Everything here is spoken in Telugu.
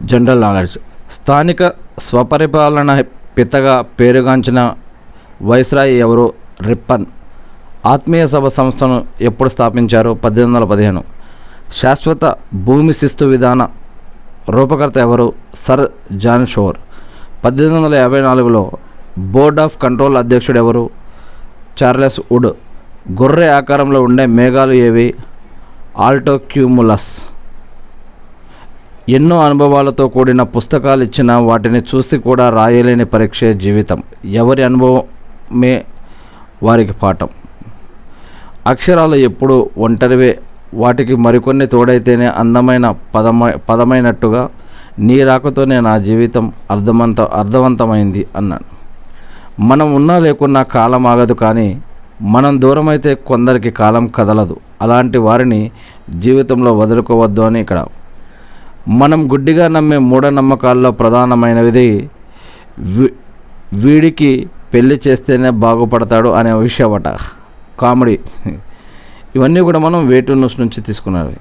General knowledge. స్థానిక స్వపరిపాలన పితగా పేరుగాంచిన వైస్రాయ్ ఎవరు? రిప్పన్. ఆత్మీయ సభ సంస్థను ఎప్పుడు స్థాపించారు? 1815. శాశ్వత భూమి శిస్తు విధాన రూపకర్త ఎవరు? Sir John Shore. 1854లో బోర్డ్ ఆఫ్ కంట్రోల్ అధ్యక్షుడు ఎవరు? Charles Wood. గొర్రె ఆకారంలో ఉండే మేఘాలు ఏవి? ఆల్టోక్యూములస్. ఎన్నో అనుభవాలతో కూడిన పుస్తకాలు ఇచ్చిన వాటిని చూసి కూడా రాయలేని పరీక్షే జీవితం. ఎవరి అనుభవమే వారికి పాఠం. అక్షరాలు ఎప్పుడు ఒంటరివే, వాటికి మరికొన్ని తోడైతేనే అందమైన పదమైనట్టుగా నీ రాకతోనే నా జీవితం అర్థవంతమైంది అన్నాడు. మనం ఉన్నా లేకున్నా కాలం ఆగదు, కానీ మనం దూరమైతే కొందరికి కాలం కదలదు. అలాంటి వారిని జీవితంలో వదులుకోవద్దు అని ఇక్కడ. మనం గుడ్డిగా నమ్మే మూఢనమ్మకాల్లో ప్రధానమైనది వీడికి పెళ్లి చేస్తేనే బాగుపడతాడు అనే విషయమట. కామెడీ. ఇవన్నీ కూడా మనం వేటూ న్యూస్ నుంచి తీసుకున్నవి.